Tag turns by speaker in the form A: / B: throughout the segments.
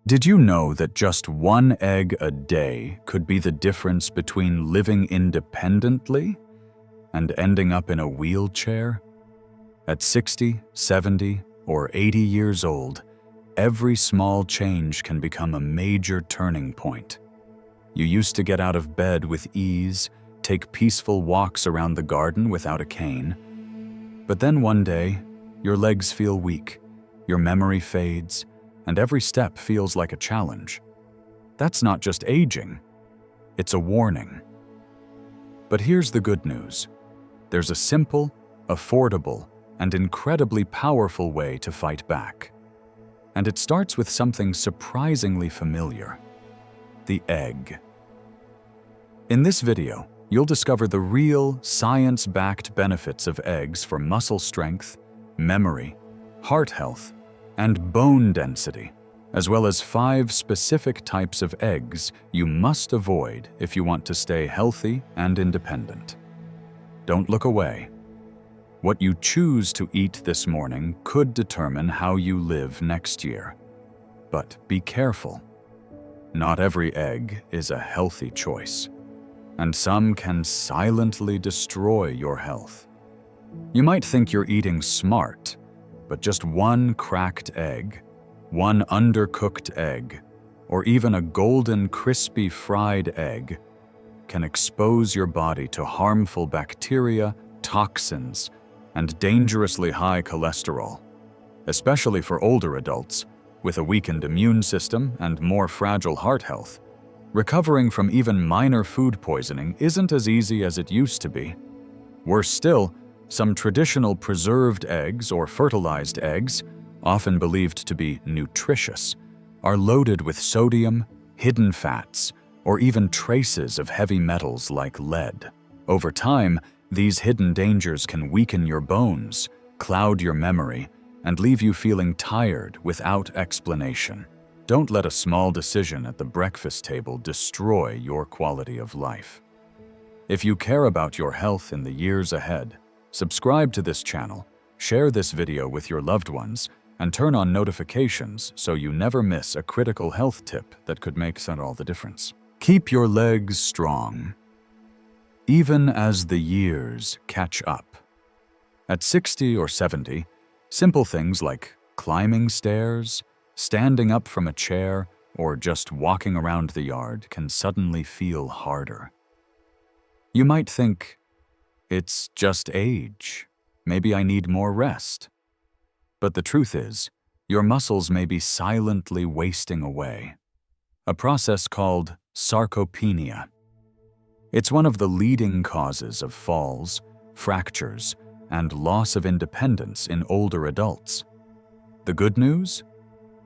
A: Did you know that just one egg a day could be the difference between living independently and ending up in a wheelchair? At 60, 70, or 80 years old, every small change can become a major turning point. You used to get out of bed with ease, take peaceful walks around the garden without a cane. But then one day, your legs feel weak, your memory fades, and every step feels like a challenge. That's not just aging, it's a warning. But here's the good news. There's a simple, affordable, and incredibly powerful way to fight back. And it starts with something surprisingly familiar: the egg. In this video, you'll discover the real, science-backed benefits of eggs for muscle strength, memory, heart health, and bone density, as well as 5 specific types of eggs you must avoid if you want to stay healthy and independent. Don't look away. What you choose to eat this morning could determine how you live next year. But be careful. Not every egg is a healthy choice, and some can silently destroy your health. You might think you're eating smart, but just one cracked egg, one undercooked egg, or even a golden, crispy fried egg can expose your body to harmful bacteria, toxins, and dangerously high cholesterol, especially for older adults with a weakened immune system and more fragile heart health. Recovering from even minor food poisoning isn't as easy as it used to be. Worse still, some traditional preserved eggs or fertilized eggs, often believed to be nutritious, are loaded with sodium, hidden fats, or even traces of heavy metals like lead. Over time, these hidden dangers can weaken your bones, cloud your memory, and leave you feeling tired without explanation. Don't let a small decision at the breakfast table destroy your quality of life. If you care about your health in the years ahead, subscribe to this channel, share this video with your loved ones, and turn on notifications so you never miss a critical health tip that could make all the difference. Keep your legs strong, even as the years catch up. At 60 or 70, simple things like climbing stairs, standing up from a chair, or just walking around the yard can suddenly feel harder. You might think, it's just age. Maybe I need more rest. But the truth is, your muscles may be silently wasting away. A process called sarcopenia. It's one of the leading causes of falls, fractures, and loss of independence in older adults. The good news?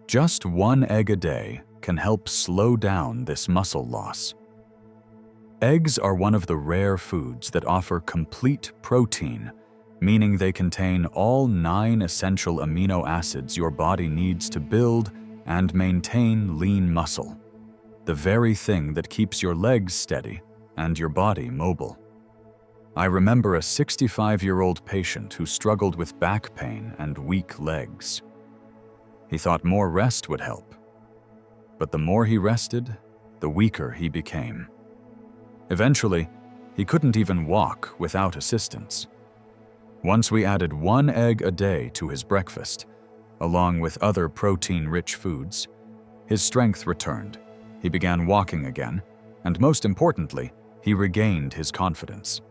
A: Just one egg a day can help slow down this muscle loss. Eggs are one of the rare foods that offer complete protein, meaning they contain all 9 essential amino acids your body needs to build and maintain lean muscle, the very thing that keeps your legs steady and your body mobile. I remember a 65-year-old patient who struggled with back pain and weak legs. He thought more rest would help, but the more he rested, the weaker he became. Eventually, he couldn't even walk without assistance. Once we added 1 egg a day to his breakfast, along with other protein-rich foods, his strength returned, he began walking again, and most importantly, he regained his confidence.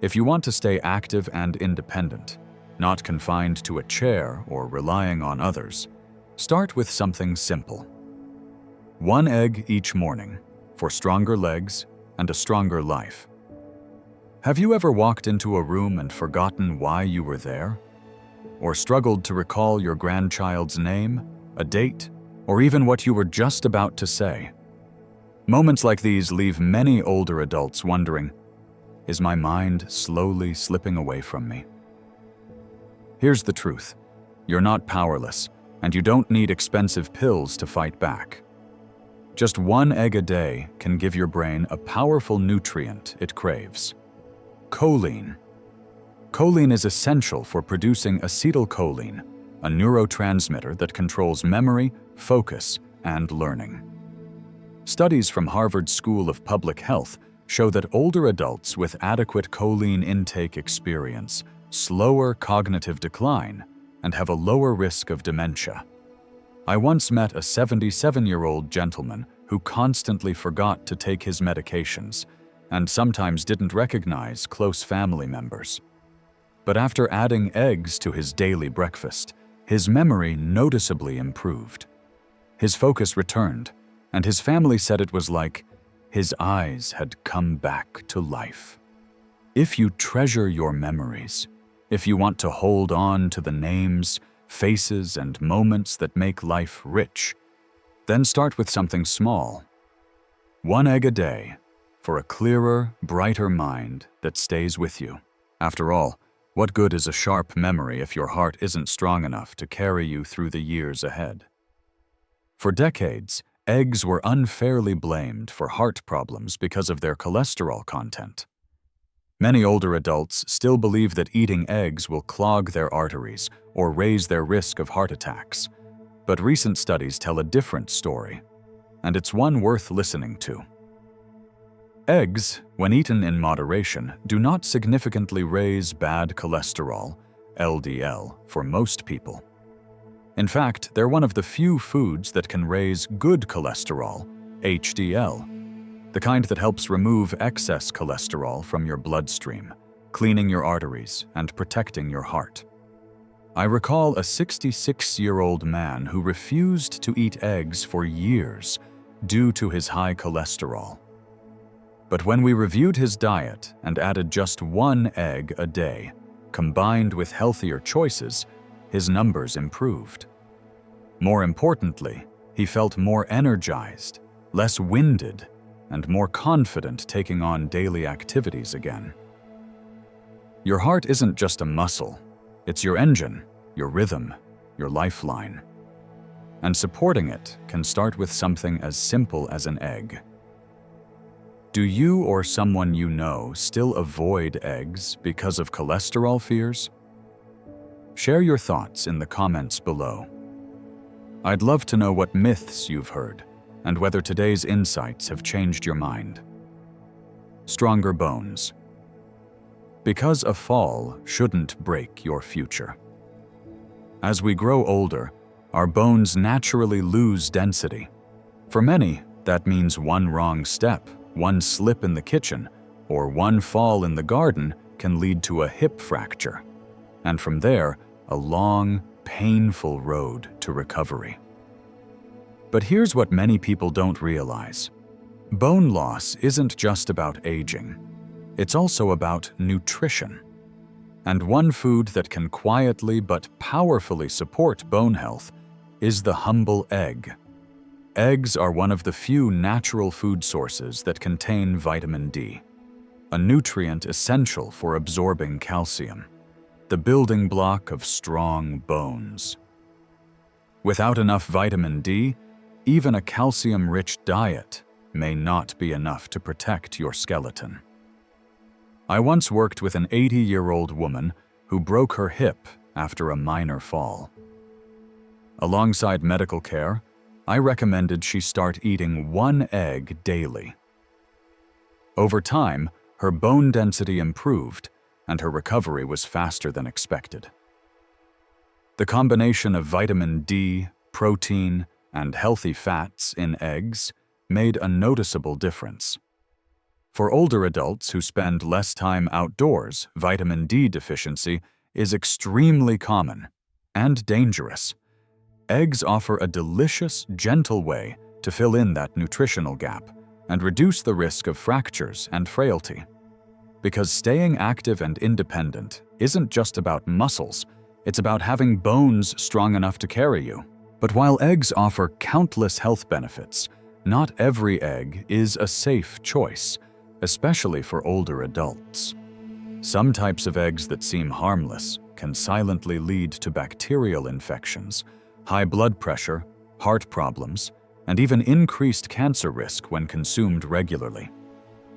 A: If you want to stay active and independent, not confined to a chair or relying on others, start with something simple. 1 egg each morning for stronger legs and a stronger life. Have you ever walked into a room and forgotten why you were there? Or struggled to recall your grandchild's name, a date, or even what you were just about to say? Moments like these leave many older adults wondering, is my mind slowly slipping away from me? Here's the truth. You're not powerless, and you don't need expensive pills to fight back. Just 1 egg a day can give your brain a powerful nutrient it craves: choline. Choline is essential for producing acetylcholine, a neurotransmitter that controls memory, focus, and learning. Studies from Harvard School of Public Health show that older adults with adequate choline intake experience slower cognitive decline and have a lower risk of dementia. I once met a 77-year-old gentleman who constantly forgot to take his medications and sometimes didn't recognize close family members. But after adding eggs to his daily breakfast, his memory noticeably improved. His focus returned, and his family said it was like his eyes had come back to life. If you treasure your memories, if you want to hold on to the names, faces, and moments that make life rich, then start with something small. 1 egg a day for a clearer, brighter mind that stays with you. After all, what good is a sharp memory if your heart isn't strong enough to carry you through the years ahead? For decades, eggs were unfairly blamed for heart problems because of their cholesterol content. Many older adults still believe that eating eggs will clog their arteries or raise their risk of heart attacks. But recent studies tell a different story, and it's one worth listening to. Eggs, when eaten in moderation, do not significantly raise bad cholesterol, LDL, for most people. In fact, they're one of the few foods that can raise good cholesterol, HDL, the kind that helps remove excess cholesterol from your bloodstream, cleaning your arteries and protecting your heart. I recall a 66-year-old man who refused to eat eggs for years due to his high cholesterol. But when we reviewed his diet and added just 1 egg a day, combined with healthier choices, his numbers improved. More importantly, he felt more energized, less winded, and more confident taking on daily activities again. Your heart isn't just a muscle, it's your engine, your rhythm, your lifeline. And supporting it can start with something as simple as an egg. Do you or someone you know still avoid eggs because of cholesterol fears? Share your thoughts in the comments below. I'd love to know what myths you've heard and whether today's insights have changed your mind. Stronger bones. Because a fall shouldn't break your future. As we grow older, our bones naturally lose density. For many, that means one wrong step, one slip in the kitchen, or one fall in the garden can lead to a hip fracture. And from there, a long, painful road to recovery. But here's what many people don't realize. Bone loss isn't just about aging. It's also about nutrition. And one food that can quietly but powerfully support bone health is the humble egg. Eggs are one of the few natural food sources that contain vitamin D, a nutrient essential for absorbing calcium, the building block of strong bones. Without enough vitamin D, even a calcium-rich diet may not be enough to protect your skeleton. I once worked with an 80-year-old woman who broke her hip after a minor fall. Alongside medical care, I recommended she start eating 1 egg daily. Over time, her bone density improved and her recovery was faster than expected. The combination of vitamin D, protein, and healthy fats in eggs made a noticeable difference. For older adults who spend less time outdoors, vitamin D deficiency is extremely common and dangerous. Eggs offer a delicious, gentle way to fill in that nutritional gap and reduce the risk of fractures and frailty. Because staying active and independent isn't just about muscles, it's about having bones strong enough to carry you. But while eggs offer countless health benefits, not every egg is a safe choice, especially for older adults. Some types of eggs that seem harmless can silently lead to bacterial infections, high blood pressure, heart problems, and even increased cancer risk when consumed regularly.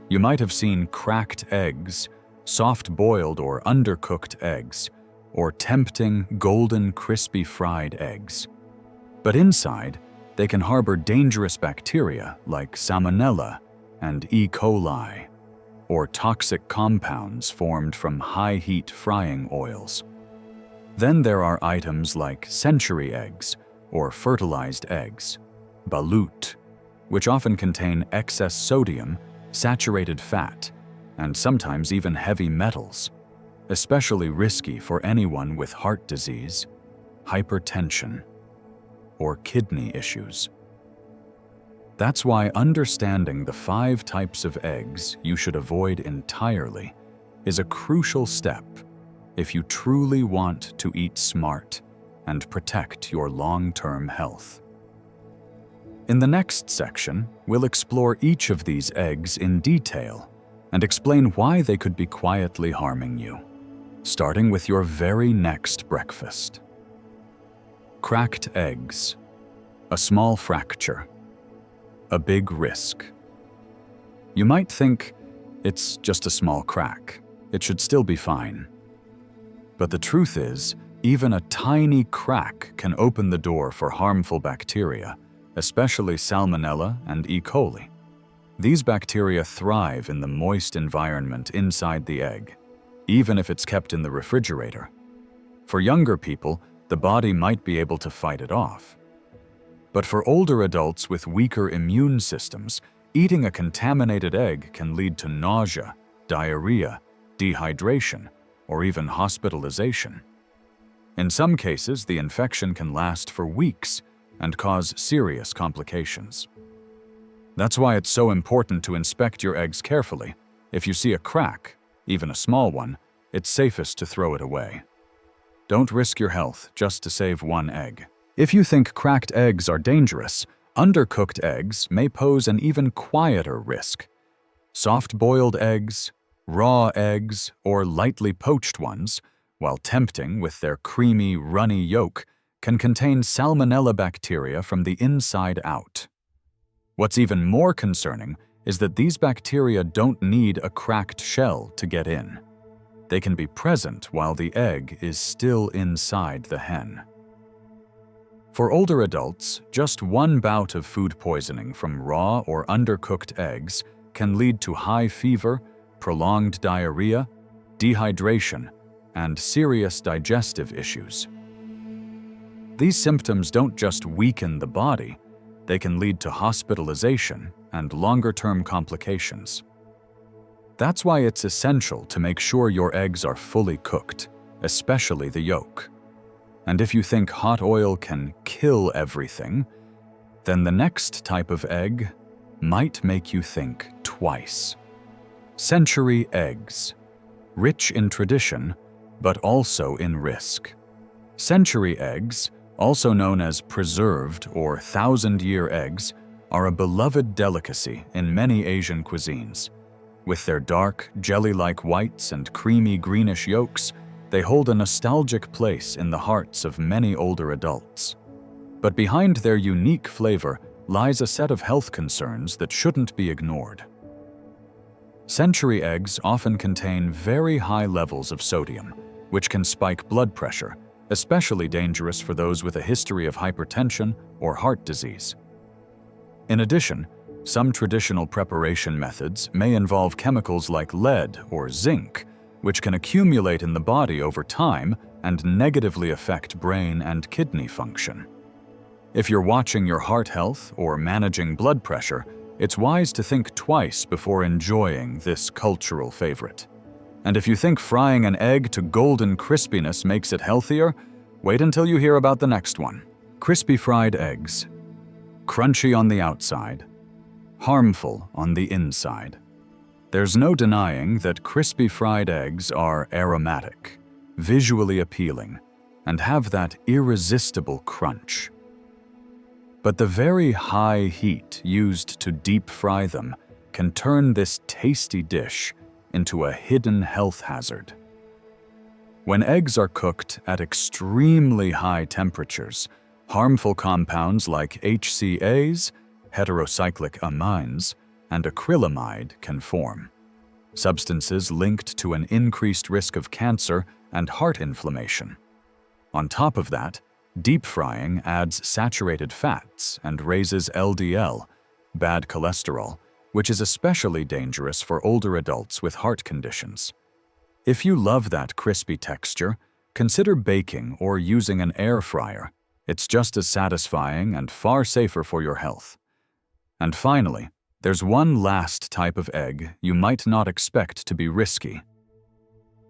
A: You might have seen cracked eggs, soft-boiled or undercooked eggs, or tempting, golden, crispy fried eggs. But inside, they can harbor dangerous bacteria like Salmonella and E. coli, or toxic compounds formed from high-heat frying oils. Then there are items like century eggs or fertilized eggs, balut, which often contain excess sodium, saturated fat, and sometimes even heavy metals, especially risky for anyone with heart disease, hypertension, or kidney issues. That's why understanding the 5 types of eggs you should avoid entirely is a crucial step if you truly want to eat smart and protect your long-term health. In the next section, we'll explore each of these eggs in detail and explain why they could be quietly harming you, starting with your very next breakfast. Cracked eggs. A small fracture. A big risk. You might think it's just a small crack. It should still be fine. But the truth is, even a tiny crack can open the door for harmful bacteria, especially Salmonella and E. coli. These bacteria thrive in the moist environment inside the egg, even if it's kept in the refrigerator. For younger people, the body might be able to fight it off. But for older adults with weaker immune systems, eating a contaminated egg can lead to nausea, diarrhea, dehydration, or even hospitalization. In some cases, the infection can last for weeks and cause serious complications. That's why it's so important to inspect your eggs carefully. If you see a crack, even a small one, it's safest to throw it away. Don't risk your health just to save one egg. If you think cracked eggs are dangerous, undercooked eggs may pose an even quieter risk. Soft-boiled eggs, raw eggs, or lightly poached ones, while tempting with their creamy, runny yolk, can contain Salmonella bacteria from the inside out. What's even more concerning is that these bacteria don't need a cracked shell to get in. They can be present while the egg is still inside the hen. For older adults, just one bout of food poisoning from raw or undercooked eggs can lead to high fever, prolonged diarrhea, dehydration, and serious digestive issues. These symptoms don't just weaken the body, they can lead to hospitalization and longer-term complications. That's why it's essential to make sure your eggs are fully cooked, especially the yolk. And if you think hot oil can kill everything, then the next type of egg might make you think twice. Century eggs. Rich in tradition, but also in risk. Century eggs, also known as preserved or 1,000-year eggs, are a beloved delicacy in many Asian cuisines. With their dark, jelly-like whites and creamy greenish yolks, they hold a nostalgic place in the hearts of many older adults. But behind their unique flavor lies a set of health concerns that shouldn't be ignored. Century eggs often contain very high levels of sodium, which can spike blood pressure, especially dangerous for those with a history of hypertension or heart disease. In addition, some traditional preparation methods may involve chemicals like lead or zinc, which can accumulate in the body over time and negatively affect brain and kidney function. If you're watching your heart health or managing blood pressure, it's wise to think twice before enjoying this cultural favorite. And if you think frying an egg to golden crispiness makes it healthier, wait until you hear about the next one. Crispy fried eggs. Crunchy on the outside, harmful on the inside. There's no denying that crispy fried eggs are aromatic, visually appealing, and have that irresistible crunch. But the very high heat used to deep fry them can turn this tasty dish into a hidden health hazard. When eggs are cooked at extremely high temperatures, harmful compounds like HCAs, heterocyclic amines, and acrylamide can form, substances linked to an increased risk of cancer and heart inflammation. On top of that, Deep frying adds saturated fats and raises LDL, bad cholesterol, which is especially dangerous for older adults with heart conditions. If you love that crispy texture, consider baking or using an air fryer. It's just as satisfying and far safer for your health. And finally, there's one last type of egg you might not expect to be risky.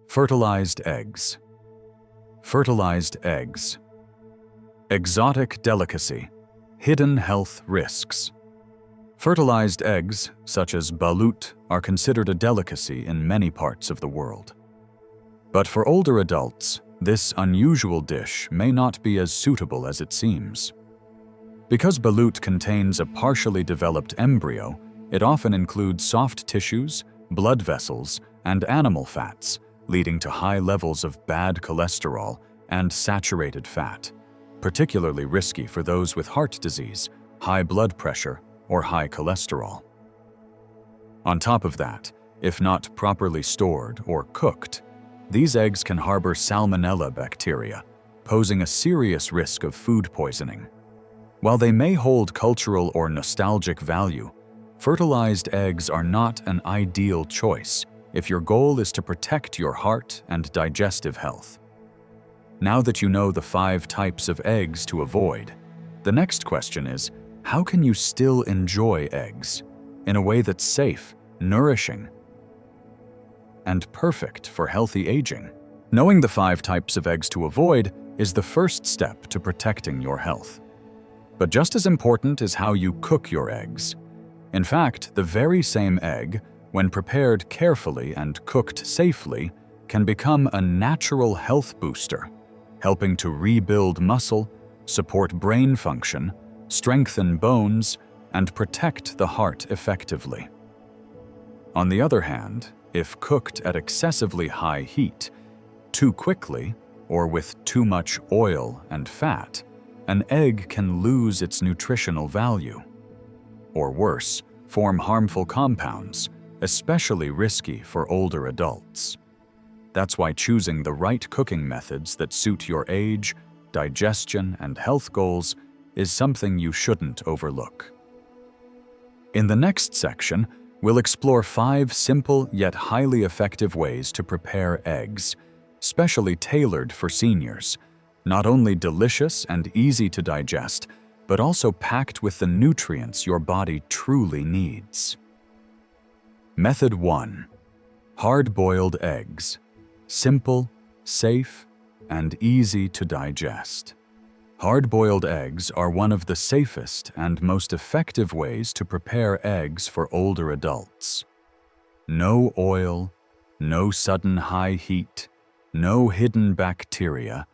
A: Fertilized eggs. Fertilized eggs. Exotic delicacy. Hidden health risks. Fertilized eggs, such as balut, are considered a delicacy in many parts of the world. But for older adults, this unusual dish may not be as suitable as it seems. Because balut contains a partially developed embryo, it often includes soft tissues, blood vessels, and animal fats, leading to high levels of bad cholesterol and saturated fat, particularly risky for those with heart disease, high blood pressure, or high cholesterol. On top of that, if not properly stored or cooked, these eggs can harbor salmonella bacteria, posing a serious risk of food poisoning. While they may hold cultural or nostalgic value, fertilized eggs are not an ideal choice if your goal is to protect your heart and digestive health. Now that you know the 5 types of eggs to avoid, the next question is, how can you still enjoy eggs in a way that's safe, nourishing, and perfect for healthy aging? Knowing the 5 types of eggs to avoid is the first step to protecting your health. But just as important is how you cook your eggs. In fact, the very same egg, when prepared carefully and cooked safely, can become a natural health booster, helping to rebuild muscle, support brain function, strengthen bones, and protect the heart effectively. On the other hand, if cooked at excessively high heat, too quickly, or with too much oil and fat, an egg can lose its nutritional value. Or worse, form harmful compounds, especially risky for older adults. That's why choosing the right cooking methods that suit your age, digestion, and health goals is something you shouldn't overlook. In the next section, we'll explore 5 simple yet highly effective ways to prepare eggs, specially tailored for seniors, not only delicious and easy to digest, but also packed with the nutrients your body truly needs. Method 1. Hard-boiled eggs. Simple, safe, and easy to digest. Hard-boiled eggs are one of the safest and most effective ways to prepare eggs for older adults. No oil, no sudden high heat, no hidden bacteria,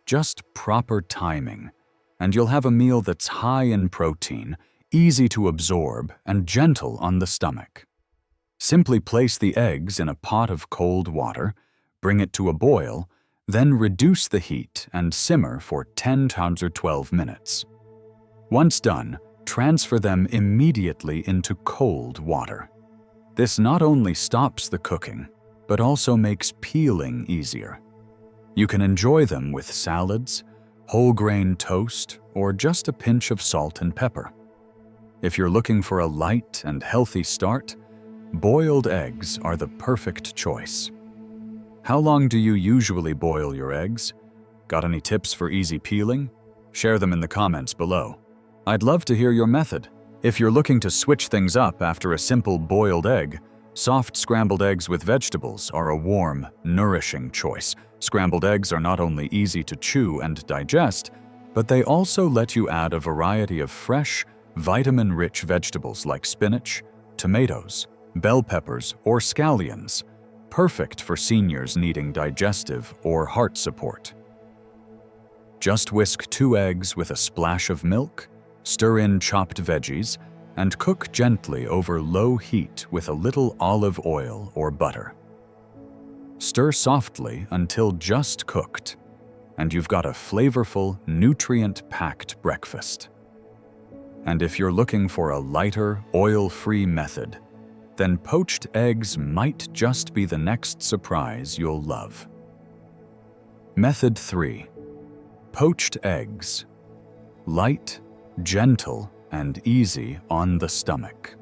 A: just proper timing, and you'll have a meal that's high in protein, easy to absorb, and gentle on the stomach. Simply place the eggs in a pot of cold water, bring it to a boil, then reduce the heat and simmer for 10 or 12 minutes. Once done, transfer them immediately into cold water. This not only stops the cooking, but also makes peeling easier. You can enjoy them with salads, whole grain toast, or just a pinch of salt and pepper. If you're looking for a light and healthy start, boiled eggs are the perfect choice. How long do you usually boil your eggs? Got any tips for easy peeling? Share them in the comments below. I'd love to hear your method. If you're looking to switch things up after a simple boiled egg, soft scrambled eggs with vegetables are a warm, nourishing choice. Scrambled eggs are not only easy to chew and digest, but they also let you add a variety of fresh, vitamin-rich vegetables like spinach, tomatoes, bell peppers, or scallions, perfect for seniors needing digestive or heart support. Just whisk 2 eggs with a splash of milk, stir in chopped veggies, and cook gently over low heat with a little olive oil or butter. Stir softly until just cooked, and you've got a flavorful, nutrient-packed breakfast. And if you're looking for a lighter, oil-free method, then poached eggs might just be the next surprise you'll love. Method 3. Poached eggs. Light, gentle, and easy on the stomach.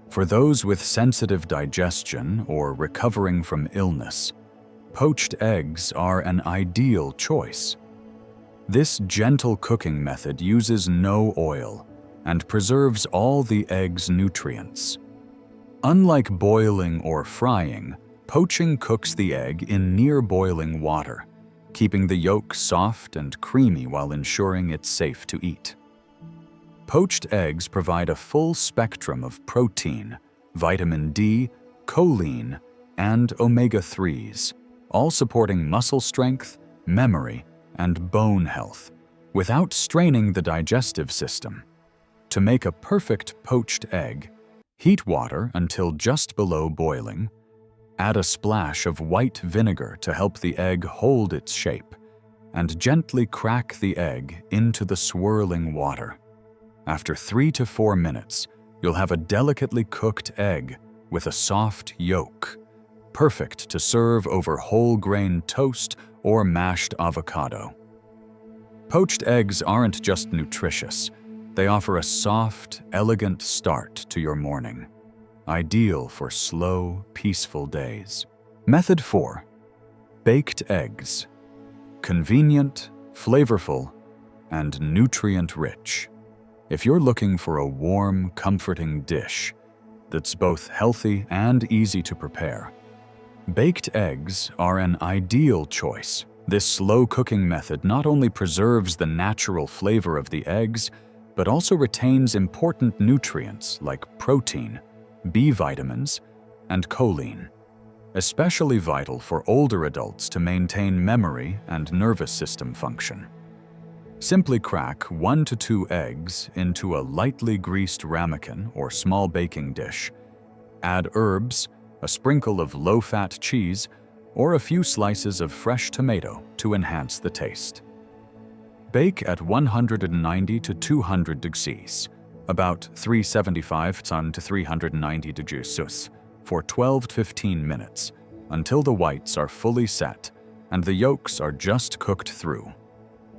A: For those with sensitive digestion or recovering from illness, poached eggs are an ideal choice. This gentle cooking method uses no oil and preserves all the egg's nutrients. Unlike boiling or frying, poaching cooks the egg in near boiling water, keeping the yolk soft and creamy while ensuring it's safe to eat. Poached eggs provide a full spectrum of protein, vitamin D, choline, and omega-3s, all supporting muscle strength, memory, and bone health, without straining the digestive system. To make a perfect poached egg, heat water until just below boiling. Add a splash of white vinegar to help the egg hold its shape, and gently crack the egg into the swirling water. After 3 to 4 minutes, you'll have a delicately cooked egg with a soft yolk, perfect to serve over whole grain toast or mashed avocado. Poached eggs aren't just nutritious, they offer a soft, elegant start to your morning, ideal for slow, peaceful days. Method 4. Baked eggs. Convenient, flavorful, and nutrient-rich. If you're looking for a warm, comforting dish that's both healthy and easy to prepare, baked eggs are an ideal choice. This slow cooking method not only preserves the natural flavor of the eggs, but also retains important nutrients like protein, B vitamins, and choline, especially vital for older adults to maintain memory and nervous system function. Simply crack 1 to 2 eggs into a lightly greased ramekin or small baking dish. Add herbs, a sprinkle of low-fat cheese, or a few slices of fresh tomato to enhance the taste. Bake at 190 to 200 degrees, about 375 to 390 degrees Celsius, for 12 to 15 minutes, until the whites are fully set and the yolks are just cooked through.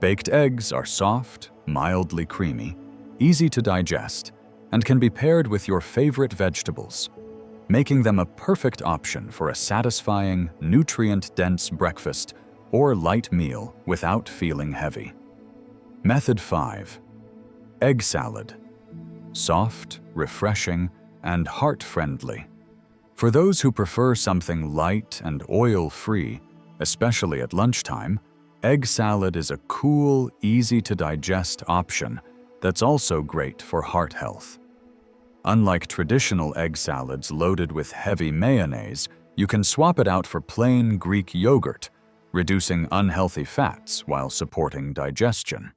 A: Baked eggs are soft, mildly creamy, easy to digest, and can be paired with your favorite vegetables, making them a perfect option for a satisfying, nutrient-dense breakfast or light meal without feeling heavy. Method 5. Egg salad. Soft, refreshing, and heart-friendly. For those who prefer something light and oil-free, especially at lunchtime, egg salad is a cool, easy-to-digest option that's also great for heart health. Unlike traditional egg salads loaded with heavy mayonnaise, you can swap it out for plain Greek yogurt, reducing unhealthy fats while supporting digestion.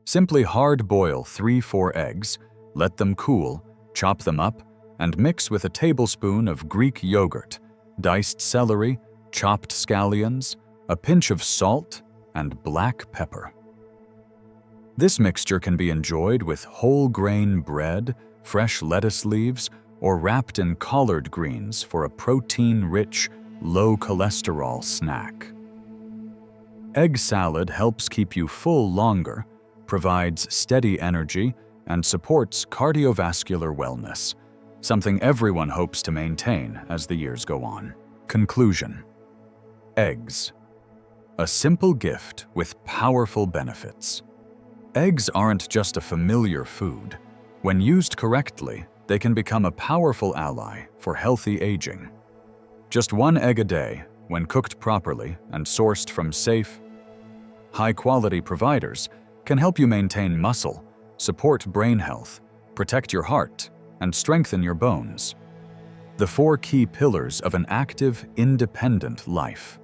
A: Simply hard-boil 3-4 eggs, let them cool, chop them up, and mix with a tablespoon of Greek yogurt, diced celery, chopped scallions, a pinch of salt, and black pepper. This mixture can be enjoyed with whole grain bread, fresh lettuce leaves, or wrapped in collard greens for a protein-rich, low-cholesterol snack. Egg salad helps keep you full longer, provides steady energy, and supports cardiovascular wellness, something everyone hopes to maintain as the years go on. Conclusion. Eggs. A simple gift with powerful benefits. Eggs aren't just a familiar food. When used correctly, they can become a powerful ally for healthy aging. Just 1 egg a day, when cooked properly and sourced from safe, high-quality providers, can help you maintain muscle, support brain health, protect your heart, and strengthen your bones. The 4 key pillars of an active, independent life.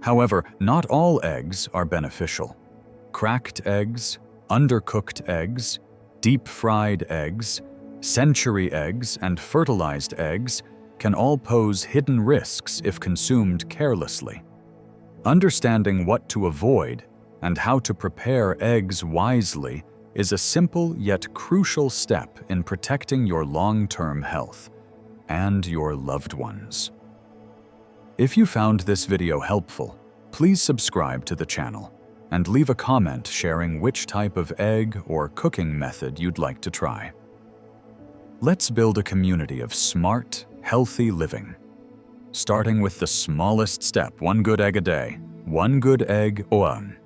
A: However, not all eggs are beneficial. Cracked eggs, undercooked eggs, deep-fried eggs, century eggs, and fertilized eggs can all pose hidden risks if consumed carelessly. Understanding what to avoid and how to prepare eggs wisely is a simple yet crucial step in protecting your long-term health and your loved ones. If you found this video helpful, please subscribe to the channel. and leave a comment sharing which type of egg or cooking method you'd like to try. Let's build a community of smart, healthy living. Starting with the smallest step, one good egg a day. One good egg, oan.